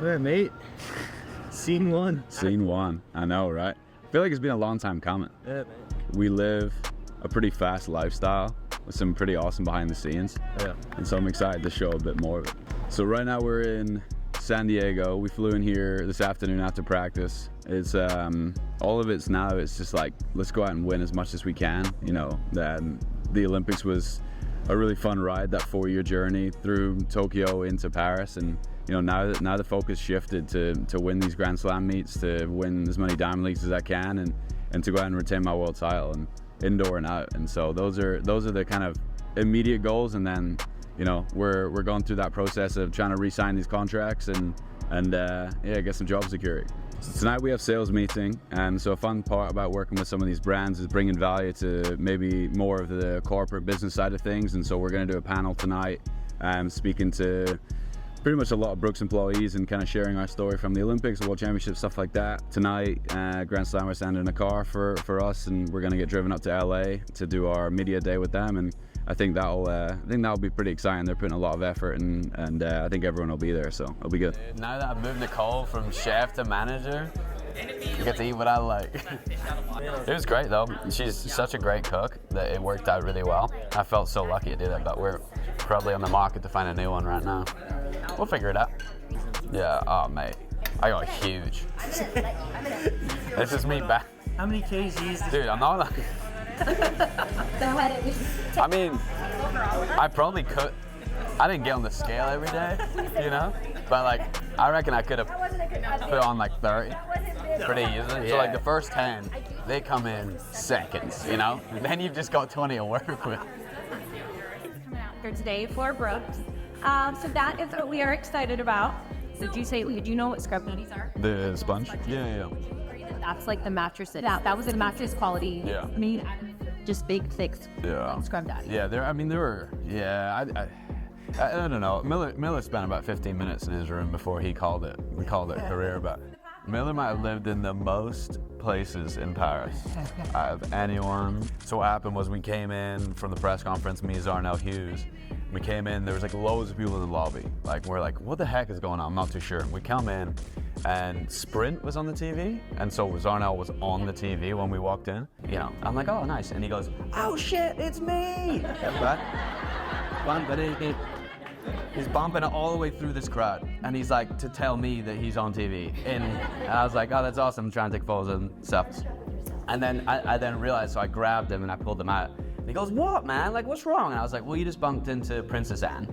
Yeah, mate. Scene one. Scene one. I know, right? I feel like it's been a long time coming. Yeah, man. We live a pretty fast lifestyle with some pretty awesome behind the scenes. Yeah. And so I'm excited to show a bit more of it. So right now we're in San Diego. We flew in here this afternoon after practice. It's all of it's now, it's just like, let's go out and win as much as we can. You know, the Olympics was a really fun ride, that 4-year journey through Tokyo into Paris. And you know, now the focus shifted to win these Grand Slam meets, to win as many Diamond Leagues as I can, and to go out and retain my world title, and indoor and out. And so those are the kind of immediate goals. And then, you know, we're going through that process of trying to re-sign these contracts and get some job security. So tonight we have sales meeting, and so a fun part about working with some of these brands is bringing value to maybe more of the corporate business side of things. And so we're going to do a panel tonight, speaking to pretty much a lot of Brooks employees and kind of sharing our story from the Olympics, the World Championships, stuff like that. Tonight, Grand Slam are sending a car for us, and we're going to get driven up to LA to do our media day with them. And I think that'll be pretty exciting. They're putting a lot of effort, and I think everyone will be there, so it'll be good. Now that I've moved Nicole from chef to manager, I get to eat what I like. It was great though. She's such a great cook that it worked out really well. I felt so lucky to do that, but we're probably on the market to find a new one right now. We'll figure it out. Yeah, oh mate, I got huge. This is me back. How many kgs? Dude, I'm not like... I mean, I probably could. I didn't get on the scale every day, you know? But like, I reckon I could have put on like 30 pretty easily. So like the first 10, they come in seconds, you know? And then you've just got 20 to work with. Here today for Brooks. So that is what we are excited about. Did you know what scrub nutties are? The sponge? Yeah. That's like the mattress. That was a mattress quality. Yeah. I mean, just big, thick scrub daddy. Yeah, there were, I don't know. Miller spent about 15 minutes in his room before we called it career, but Miller might have lived in the most places in Paris out of anyone. So what happened was we came in from the press conference, me, Zarnell Hughes. We came in, there was like loads of people in the lobby. Like, we're like, what the heck is going on? I'm not too sure. We come in, and Sprint was on the TV, and so Zarnell was on the TV when we walked in. You know, I'm like, oh, nice. And he goes, oh shit, it's me! He's bumping it all the way through this crowd, and he's like, to tell me that he's on TV. And I was like, oh, that's awesome, I'm trying to take photos and stuff. And then I then realized, so I grabbed him and I pulled him out. And he goes, what, man? Like, what's wrong? And I was like, well, you just bumped into Princess Anne.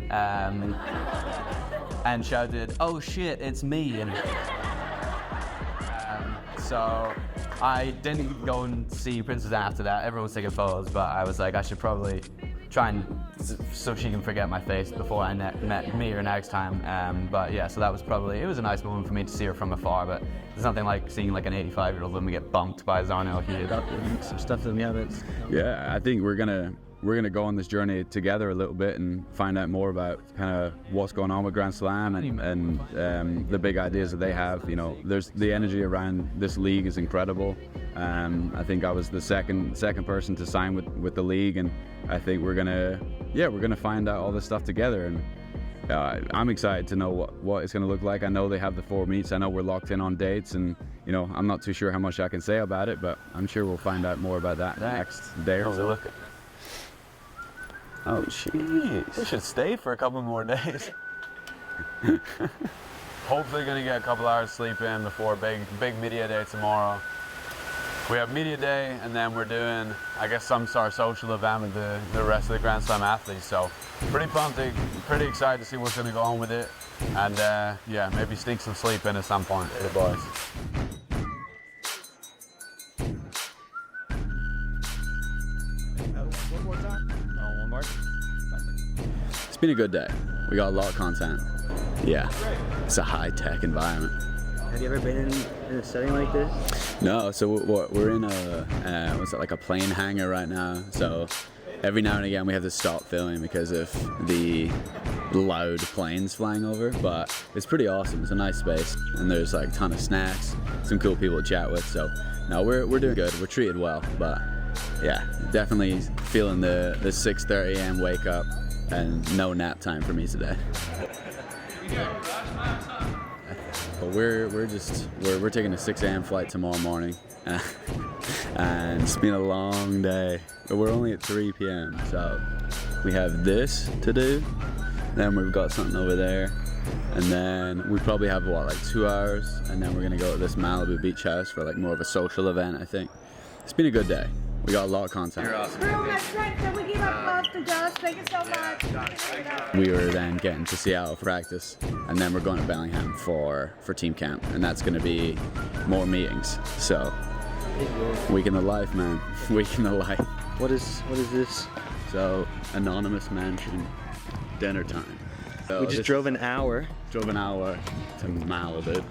And shouted, oh shit, it's me. And so I didn't go and see Princess Anne after that. Everyone was taking photos, but I was like, I should probably try and, so she can forget my face before I met her next time. But yeah, so that was probably, it was a nice moment for me to see her from afar, but there's nothing like seeing like an 85-year-old woman get bumped by Zarnell Hughes. Some stuff in the ovens. Yeah, I think we're gonna go on this journey together a little bit and find out more about kind of what's going on with Grand Slam and the big ideas that they have. You know, there's the energy around this league is incredible. I think I was the second person to sign with the league, and I think we're gonna find out all this stuff together. And I'm excited to know what it's gonna look like. I know they have the 4 meets. I know we're locked in on dates, and you know, I'm not too sure how much I can say about it, but I'm sure we'll find out more about that next day or so. Oh, jeez. We should stay for a couple more days. Hopefully gonna get a couple hours sleep in before big media day tomorrow. We have media day, and then we're doing, I guess, some sort of social event with the rest of the Grand Slam athletes. So pretty pumped, pretty excited to see what's gonna go on with it. And yeah, maybe sneak some sleep in at some point for the boys. One more time? Oh, one more. It's been a good day. We got a lot of content. Yeah, it's a high-tech environment. Have you ever been in a setting like this? No, so we're in like a plane hangar right now. So every now and again we have to stop filming because of the loud planes flying over. But it's pretty awesome. It's a nice space, and there's like a ton of snacks, some cool people to chat with. So no, we're doing good. We're treated well, but yeah, definitely feeling the 6:30 a.m. wake up and no nap time for me today. But we're taking a 6 a.m. flight tomorrow morning, and it's been a long day. But we're only at 3 p.m. So we have this to do. Then we've got something over there, and then we probably have like 2 hours, and then we're gonna go to this Malibu beach house for like more of a social event. I think it's been a good day. We got a lot of content. Real strength, so we give up love to Dust. Thank you so much. We were then getting to Seattle for practice, and then we're going to Bellingham for team camp, and that's going to be more meetings. So, week in the life, man. Week in the life. What is this? So, anonymous mansion, dinner time. So We just drove an hour. to Malibu,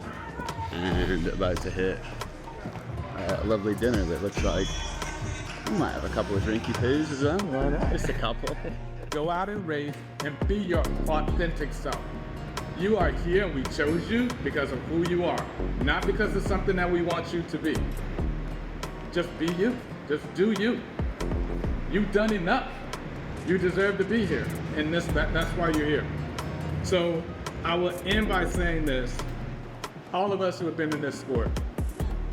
and about to hit a lovely dinner that looks like we might have a couple of drinky poos as well. Why not? Just a couple. Go out and race and be your authentic self. You are here and we chose you because of who you are, not because of something that we want you to be. Just be you. Just do you. You've done enough. You deserve to be here, and that's why you're here. So I will end by saying this. All of us who have been in this sport,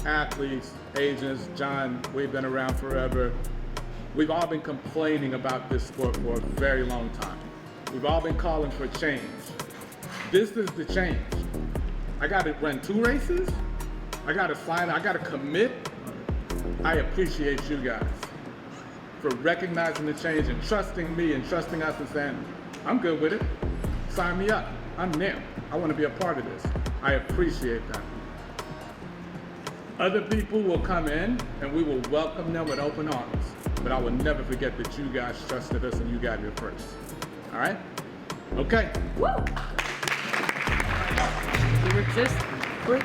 athletes, agents, John, we've been around forever. We've all been complaining about this sport for a very long time. We've all been calling for change. This is the change. I got to run 2 races. I got to sign, I got to commit. I appreciate you guys for recognizing the change and trusting me and trusting us and saying, I'm good with it. Sign me up. I'm there. I want to be a part of this. I appreciate that. Other people will come in and we will welcome them with open arms. But I will never forget that you guys trusted us and you got here first. All right? Okay. Woo! We were just quick.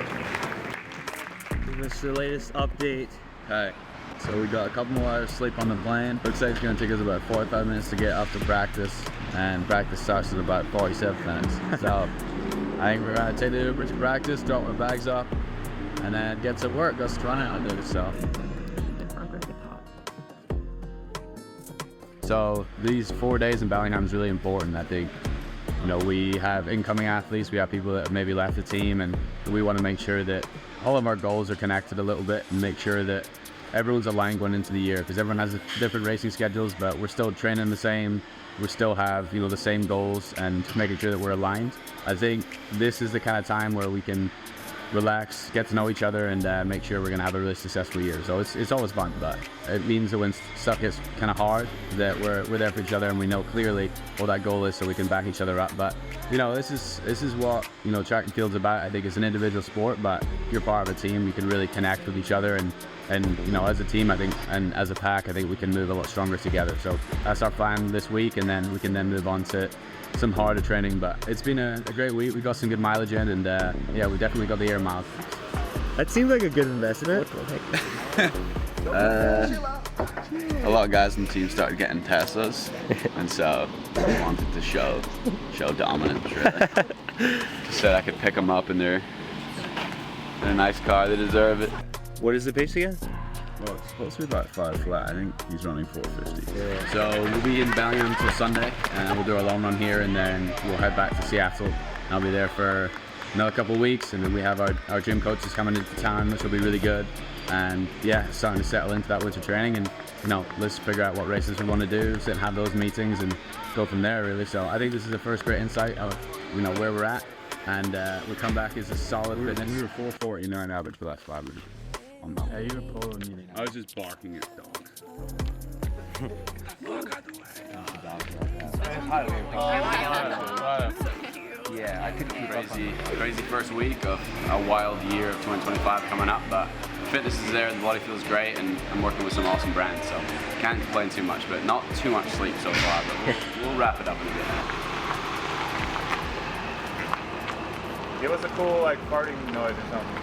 Give us the latest update. Hey, so we got a couple more hours sleep on the plane. Looks like it's gonna take us about 45 minutes to get up to practice, and practice starts in about 47 minutes. So I think we're gonna take the Uber to practice, drop my bags off, and then get to work. Just run out and do it. So these 4 days in Bellingham is really important. I think, you know, we have incoming athletes, we have people that have maybe left the team, and we want to make sure that all of our goals are connected a little bit and make sure that everyone's aligned going into the year, because everyone has different racing schedules, but we're still training the same. We still have, you know, the same goals, and making sure that we're aligned. I think this is the kind of time where we can relax, get to know each other, and make sure we're gonna have a really successful year. So it's always fun, but it means that when stuff gets kind of hard, that we're there for each other and we know clearly what that goal is, so we can back each other up. But you know, this is what, you know, track and field's about. I think it's an individual sport, but if you're part of a team, you can really connect with each other, and you know, as a team, I think, and as a pack, I think we can move a lot stronger together. So that's our plan this week, and then we can then move on to some harder training. But it's been a great week. We got some good mileage in, and yeah, we definitely got the air miles. That seems like a good investment. A lot of guys in the team started getting Teslas, and so I wanted to show dominance, really. Just said I could pick them up in their in a nice car. They deserve it. What is the pace again? Well, it's supposed to be about 5 flat. I think he's running 450. Yeah. So we'll be in Bellingham until Sunday, and we'll do our long run here, and then we'll head back to Seattle. I'll be there for another couple of weeks, and then we have our gym coaches coming into town, which will be really good. And yeah, starting to settle into that winter training, and you know, let's figure out what races we want to do, sit and have those meetings, and go from there, really. So I think this is the first great insight of, you know, where we're at, and we'll come back as a solid fitness. We were 449 average for the last 5 minutes. Yeah, you were polo meeting. I was just barking at dogs. Walk out the way. Yeah, I could keep up. Crazy first week of a wild year of 2025 coming up, but fitness is there, the body feels great, and I'm working with some awesome brands, so can't complain too much, but not too much sleep so far, but we'll wrap it up in a bit. Give us a cool, like, farting noise or something.